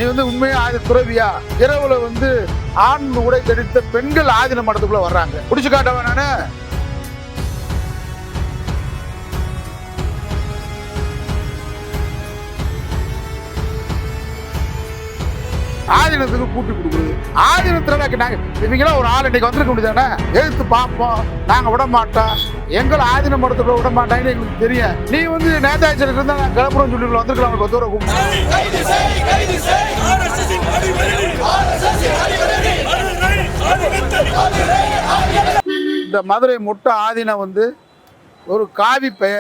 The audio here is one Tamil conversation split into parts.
நீ உண்மையா துறவியா? இரவுல ஆண் உடை தடித்த பெண்கள் ஆதீன மடத்துக்குள்ள வர்றாங்க. குடிச்சு காட்டவன் நானு. ஆதீனத்துக்கு கூட்டி கொடுக்குறது. ஆதீனத்துல இவங்களாம் ஒரு ஆள் இன்னைக்கு வந்திருக்க முடியுதானே? எழுத்து பார்ப்போம், நாங்க விட மாட்டோம், எங்களை ஆதீன மடத்துக்குள்ள விட மாட்டாங்கன்னு எங்களுக்கு தெரியும். நீ நேதாஜி இருந்தா நான் கிளம்புறோம் சொல்லி வந்திருக்கலாம். தூரம் இந்த மதுரை முட்டை ஆதீனம் ஒரு காவி பெய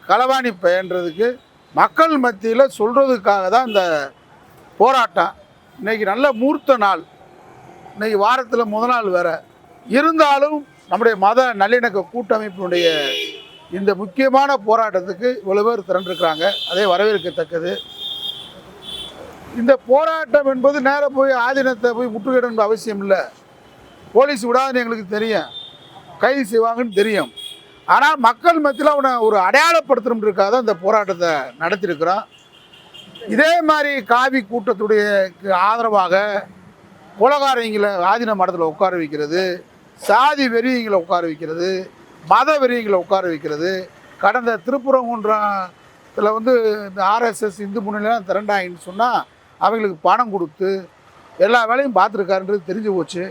களவாணி பெயன்றதுக்கு மக்கள் மத்தியில் சொல்றதுக்காக தான் இந்த போராட்டம். இன்னைக்கு நல்ல மூர்த்த நாள், இன்னைக்கு வாரத்தில் முதல் நாள் வேற இருந்தாலும் நம்முடைய மத நல்லிணக்க கூட்டமைப்பினுடைய இந்த முக்கியமான போராட்டத்துக்கு இவ்வளவு பேர் திரண்டிருக்கிறாங்க. அதே வரவேற்கத்தக்கது. இந்த போராட்டம் என்பது நேரம் போய் ஆதீனத்தை போய் முற்றுகையிடணும் அவசியம் இல்லை. போலீஸ் விடாதுன்னு எங்களுக்கு தெரியும், கைது செய்வாங்கன்னு தெரியும். ஆனால் மக்கள் மத்தியில் அவனை ஒரு அடையாளப்படுத்தணுன்றதுக்காக தான் இந்த போராட்டத்தை நடத்தியிருக்கிறோம். இதே மாதிரி காவி கூட்டத்துடைய ஆதரவாக குலகாரங்களை ஆதீன மடத்தில் உட்கார வைக்கிறது, சாதி வெறியங்களை உட்கார வைக்கிறது, மத வெறியங்களை உட்கார வைக்கிறது. கடந்த திருப்பரங்குன்றத்தில் இந்த ஆர்எஸ்எஸ் இந்து முன்னணிலாம் திரண்டாயின்னு சொன்னால் அவங்களுக்கு பணம் கொடுத்து எல்லா வேலையும் பார்த்துருக்காருன்றது தெரிஞ்சு போச்சு.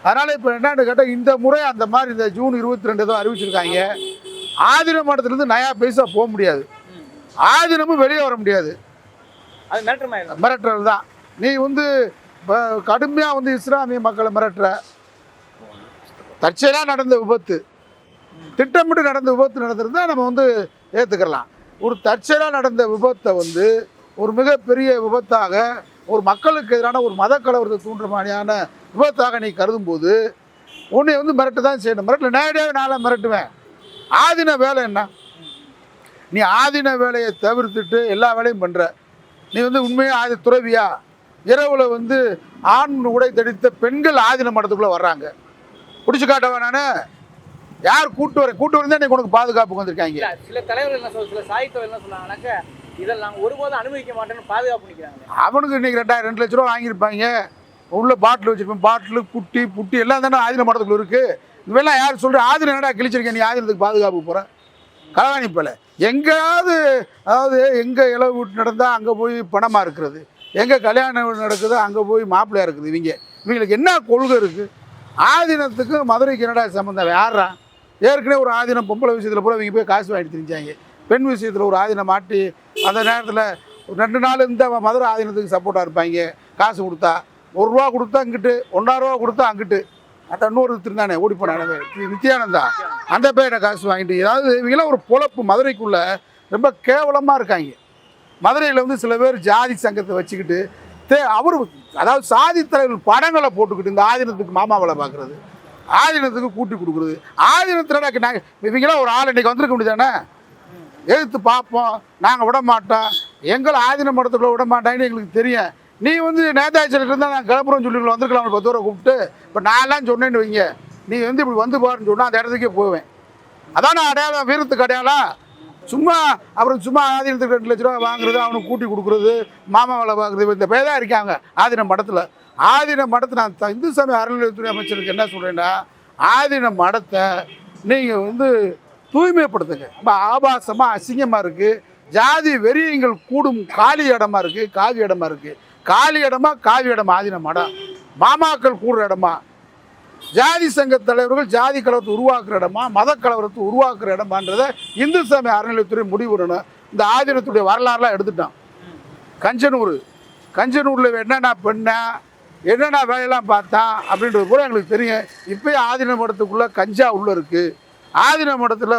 அதனால் இப்போ என்னென்னு கேட்டால் இந்த முறை அந்த மாதிரி இந்த ஜூன் 22 தான் அறிவிச்சிருக்காங்க. ஆதீன மடத்துலேருந்து நயா பைசா போக முடியாது, ஆதீனமும் வெளியே வர முடியாது. அது மிரட்டுறது தான். நீ கடுமையாக இஸ்லாமிய மக்களை மிரட்டுற. தற்செயலாக நடந்த விபத்து, திட்டமிட்டு நடந்த விபத்து நடந்திருந்தா நம்ம ஏற்றுக்கலாம். ஒரு தற்செயலாக நடந்த விபத்தை ஒரு மிகப்பெரிய விபத்தாக, ஒரு மக்களுக்கு எதிரான ஒரு மத கலவரத்தை தூண்டுற மாதிரியான விபத்தாக நீ கருதும் போது உன்னை மிரட்டு தான் செய்யணும். மிரட்டல நேரடியாக நாளாக மிரட்டுவேன். ஆதீன வேலை என்ன? நீ ஆதீன வேலையை தவிர்த்துட்டு எல்லா வேலையும் பண்ணுற. நீ உண்மையா துறவியா? இரவுல ஆண் உடை தடித்த பெண்கள் ஆதீன மடத்துக்குள்ள வர்றாங்க. குடிச்சு காட்டவன் நானு. யார் கூட்டு வரதான் இன்னைக்கு உனக்கு பாதுகாப்புக்கு வந்திருக்காங்க. சில தலைவர்கள் என்ன சொல்ல, சில சாய்த்தவர் என்ன சொன்னாங்கன்னாக்க இதெல்லாம் நாங்கள் ஒருபோதும் அனுமதிக்க மாட்டேன்னு பாதுகாப்பு பண்ணிக்கிறாங்க. அவனுக்கு இன்னைக்கு 2 லட்ச ரூபா வாங்கியிருப்பாங்க. உள்ள பாட்டில் வச்சிருப்பேன், பாட்டில் குட்டி புட்டி எல்லாம் தானே ஆதீன மடத்துக்குள்ள இருக்கு. இதெல்லாம் யார் சொல்ற? ஆதீனம் என்னடா கிழிச்சிருக்கேன் நீ ஆதீனத்துக்கு பாதுகாப்பு போற? களவாணி போல எங்கேயாவது, அதாவது எங்கே இளவு வீட்டு நடந்தால் அங்கே போய் பணமாக இருக்கிறது, எங்கே கல்யாணம் நடக்குதோ அங்கே போய் மாப்பிள்ளையாக இருக்குது. இவங்களுக்கு என்ன கொள்கை இருக்குது? ஆதீனத்துக்கு மதுரைக்கு என்னடா சம்மந்தம்? யாரா? ஏற்கனவே ஒரு ஆதீனம் பொம்பளை விஷயத்தில் கூட இவங்க போய் காசு வாங்கிட்டு தெரிஞ்சாங்க. பெண் விஷயத்தில் ஒரு ஆதீனம் மாட்டி அந்த நேரத்தில் 2 நாள் இந்த மதுரை ஆதீனத்துக்கு சப்போர்ட்டாக இருப்பாங்க. காசு கொடுத்தா 1 ரூபா கொடுத்தா இங்கிட்டு, 1.5 ரூபா கொடுத்தா அங்கிட்டு. அந்த இன்னொரு திருந்தானே ஓடி போனானே நித்யானந்தா, அந்த பேரை காசு வாங்கிட்டு. ஏதாவது இவங்களாம் ஒரு பொழப்பு மதுரைக்குள்ள ரொம்ப கேவலமாக இருக்காங்க. மதுரையில் சில பேர் ஜாதி சங்கத்தை வச்சுக்கிட்டு அவரு, அதாவது சாதி தலைவர்கள் படங்களை போட்டுக்கிட்டு இந்த ஆதீனத்துக்கு மாமாவளை பார்க்குறது, ஆதீனத்துக்கு கூட்டி கொடுக்குறது. ஆதீனத்தில் நாங்கள் இவங்களாம் ஒரு ஆள் இன்னைக்கு வந்திருக்க முடியுதானே? எழுத்து பார்ப்போம், நாங்கள் விட மாட்டோம், எங்களை ஆதீன மடத்துக்குள்ள விட மாட்டாங்கன்னு எங்களுக்கு தெரியும். நீ நேதாஜி இருந்தால் நான் கிளம்புறோன்னு சொல்லி வந்திருக்கலாம். 10 ரூபா கூப்பிட்டு. இப்போ நான்லாம் சொன்னேன்னு வைங்க, நீ இப்படி பாருன்னு சொன்னால் அந்த இடத்துக்கே போவேன். அதான் நான் அடையாளம், வீரத்துக்கு அடையாளம். சும்மா சும்மா ஆதீனத்துக்கு 2 லட்ச ரூபா வாங்குறது, அவனுக்கு கூட்டி கொடுக்குறது, மாமா வேலை பார்க்குறது, இந்த பேர் தான் இருக்காங்க ஆதீன மடத்தில். ஆதீன மடத்தை நான் இந்து சமய அறநிலையத்துறை அமைச்சருக்கு என்ன சொல்கிறேன்னா, ஆதீன மடத்தை நீங்கள் தூய்மைப்படுத்துங்க. ரொம்ப ஆபாசமாக அசிங்கமாக இருக்குது. ஜாதி வெறியங்கள் கூடும் காலி இடமா இருக்குது, காவி இடமா இருக்குது. காலி இடமா காவி இடமா ஆதீன மடம்? மாமாக்கள் கூடுற இடமா? ஜாதி சங்க தலைவர்கள் ஜாதி கலவரத்தை உருவாக்குற இடமா, மத கலவரத்தை உருவாக்குற இடமான்றதை இந்து சமய அறநிலையத்துறை முடிவுறணும். இந்த ஆதீனத்துடைய வரலாறுலாம் எடுத்துட்டான். கஞ்சனூரில் என்னென்ன பெண்ண என்னென்ன வேலையெல்லாம் பார்த்தான் அப்படின்றது கூட எங்களுக்கு தெரியும். இப்போயும் ஆதீன மடத்துக்குள்ளே கஞ்சா உள்ளே இருக்குது. ஆதீன மடத்தில்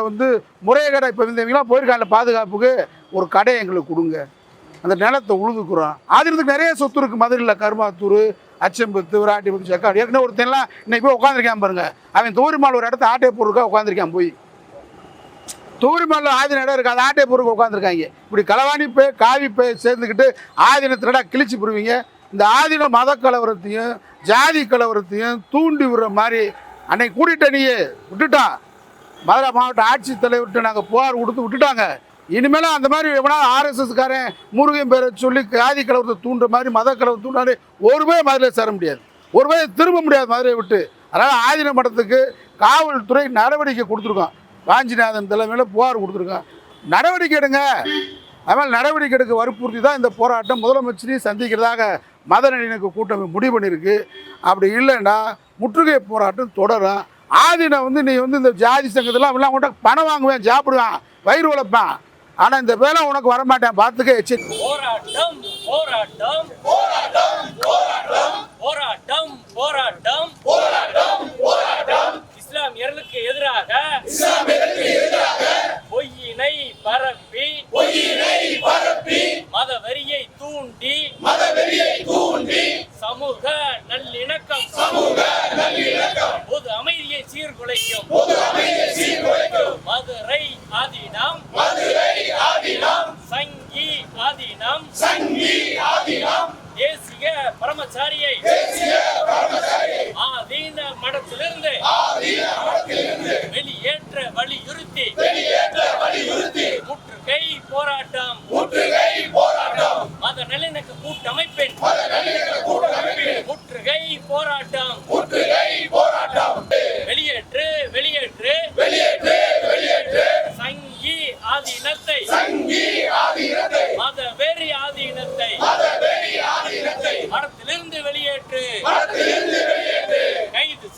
முறைகேடை இப்போ இவங்களாம் போயிருக்காங்க. பாதுகாப்புக்கு ஒரு கடை எங்களுக்கு கொடுங்க, அந்த நிலத்தை உழுதுக்குறோம். ஆதீனத்துக்கு நிறைய சொத்து இருக்குது மதுரையில். கருமாத்தூர், அச்சம்பத்து, விராட்டிபுரம், செக்காடு. ஏற்கனவே ஒருத்தன்லாம் இன்னைக்கு போய் உட்காந்துருக்கான் பாருங்க. அவன் தூரிமால் ஒரு இடத்த ஆட்டை பொருளுக்காக உட்காந்துருக்கான். போய் தூரிமாலில் ஆதீன இடம் இருக்குது, அது ஆட்டை பொருளுக்கு உட்காந்துருக்காங்க. இப்படி களவாணி போய் காவி போய் சேர்ந்துக்கிட்டு ஆதீனத்தினடா கிழிச்சு போடுவீங்க. இந்த ஆதீன மத கலவரத்தையும் ஜாதி கலவரத்தையும் தூண்டி விடுற மாதிரி அன்னைக்கு கூட்டிகிட்ட நீ விட்டுட்டான். மதுரை மாவட்ட ஆட்சித்தலைவர்கிட்ட நாங்கள் புகார் கொடுத்து விட்டுட்டாங்க. இனிமேலும் அந்த மாதிரி எவனா ஆர்எஸ்எஸ்காரன் முருகன் பேரை சொல்லி ஜாதி கலவரத்தை தூண்டுற மாதிரி மத கலவரத்தை தூண்டாரு ஒரு பேர் மதுரையில் சேர முடியாது, ஒரு பேர் திரும்ப முடியாது மதுரையை விட்டு. அதனால் ஆதீன மடத்துக்கு காவல்துறை நடவடிக்கை கொடுத்துருக்கோம், வாஞ்சிநாதன் தலைமையில் புகார் கொடுத்துருக்கோம், நடவடிக்கை எடுங்க. அதனால் நடவடிக்கை எடுக்க வற்புறுத்தி தான் இந்த போராட்டம் முதலமைச்சரையும் சந்திக்கிறதாக மத நல்லிணக்க கூட்டமைப்பு முடிவு பண்ணியிருக்கு. அப்படி இல்லைன்னா முற்றுகை போராட்டம் தொடரும். ஆதீனம் நீ இந்த ஜாதி சங்கத்தெல்லாம் எல்லாம் கூட பணம் வாங்குவேன், சாப்பிடுவேன், வயிறு உழைப்பேன், ஆனால் இந்த வேலை உனக்கு வரமாட்டேன், பார்த்துக்க எச்சரிக்கை. போராட்டம் போராட்டம் போராட்டம் போராட்டம் போராட்டம் போராட்டம் போராட்டம் போராட்டம் இஸ்லாமியர்களுக்கு எதிராக பொய்யினை பரப்பி மத வெறியை தூண்டி சமூக நல்லிணக்கம் பொது அமைதியை சீர்குலைக்கும் மதுரை ஆதீனம் சங்கி ஆதீனம் தேசிய பிரம்மச்சாரியை ஆதீன மடத்திலிருந்து வெளியேற்ற வலியுறுத்தி முற்றுகை போராட்டம் மத நல்லிணக்க கூட்டமைப்பின் முற்றுகை போராட்டம் வெளியேற்று சங்கி ஆதீனத்தை மதவெறி ஆதீனத்தை மடத்திலிருந்து வெளியேற்று கைது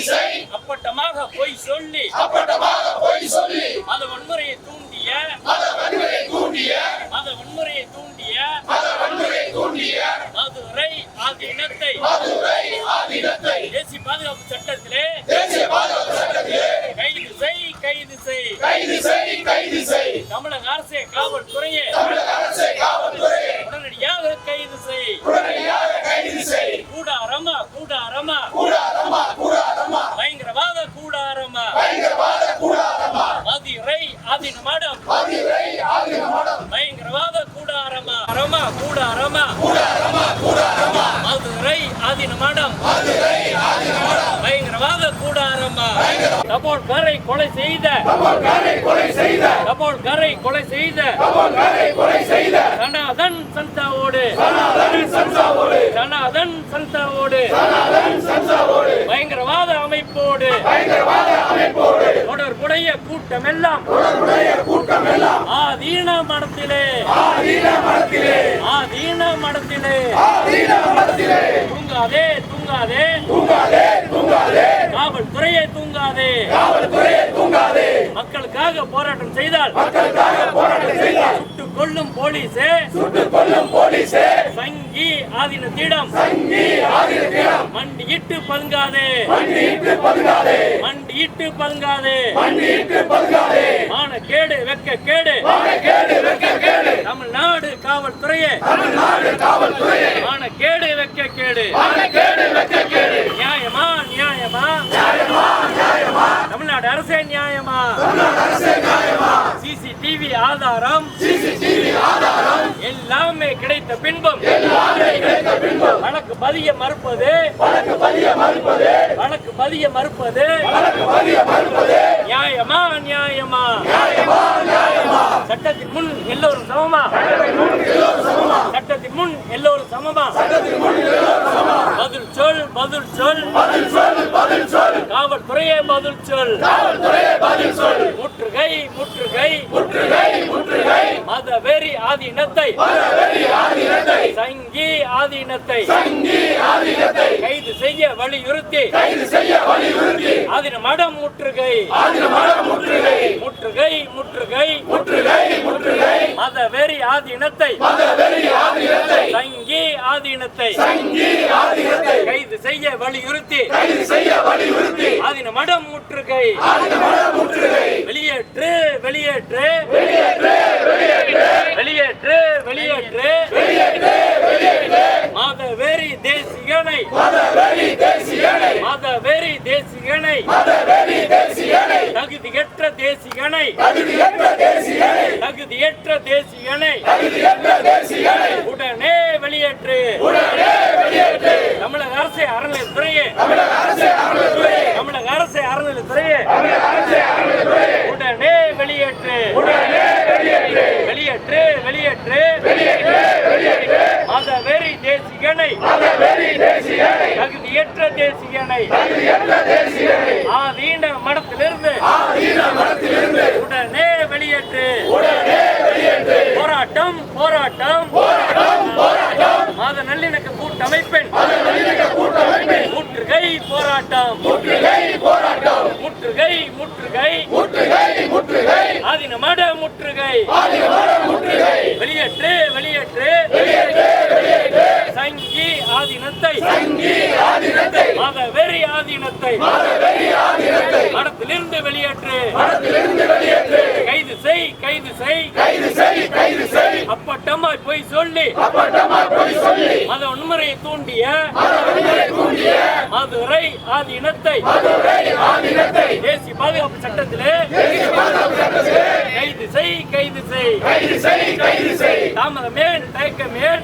செய் அப்பட்டமாக பொய் சொல்லி மத வன்முறையை தூண்டிய மதுரை ஆதீனத்தை தேசிய பாதுகாப்பு சட்டத்திலே கைது செய் தமிழக அரசே காவல்துறையே உடனடியாக கைது செய் கூடாரமா பயங்கரவாத கூடாரமா மதுரை ஆதீன மடம் பயங்கரவாத கூடாரமா மதுரை ஆதீன மடம் பயங்கரவாத கூடாரமா தபோல்காரை கொலை செய்த சனாதன் சந்தாவோடு பயங்கரவாத அமைப்போடு தொடர்புடைய கூட்டமெல்லாம் ஆதீன மடத்திலே தூங்காதே காவல்துறையே தூங்காதே மக்களுக்காக போராட்டம் செய்தால் சுட்டுக் கொள்ளும் போலீஸே சங்கி ஆதீனத்திடம் மண்டியிட்டு பதுங்காதே மானக்கேடு வெட்கக்கேடு தமிழ்நாடு காவல்துறையே மானக்கேடு வெட்கக்கேடு நியாயமா தமிழ்நாடு அரசே நியாயமா சிசிடிவி ஆதாரம் எல்லாமே கிடைத்த பின்பும் வழக்கு பதிய மறுப்பது நியாயமா சட்டத்தின் முன் எல்லோரும் சமமா பதில் சொல் காவல்துறையே பதில் சொல் முற்றுகை மதவெறி ஆதீனத்தை சங்கி ஆதீனத்தை கைது செய்ய வலியுறுத்தி ஆதீன மடம் முற்றுகை மதவெறி ஆதீனத்தை சங்கி ஆதீனத்தை கைது செய்ய வலியுறுத்தி ஆதீன மடம் முற்றுகை வெளியேற்று மதவெறி தேசிகனை தகுதியற்ற தேசிகனை உடனே வெளியேற்று தமிழக அரசு அறநிலையத்துறையே உடனே ஆதீன மடத்திலிருந்து உடனே வெளியேற்று. போராட்டம் போராட்டம் மாத நல்லிணக்க கூட்டமைப்பின் முற்றுகை போராட்டம். முற்றுகை முற்றுகை ஆதீன மட முற்றுகை. வெளியேற்று வெளியேற்று சங்கி ஆதீனத்தை மதவெறி ஆதீனத்தை மடத்திலிருந்து வெளியேற்று. கைது செய் அப்பட்டமாய் போய் சொல்லி மத வன்முறையை தூண்டிய மதுரை ஆதீனத்தை தேசிய பாதுகாப்பு சட்டத்திலே கைது செய் தாமதமேன் தயக்கமேன்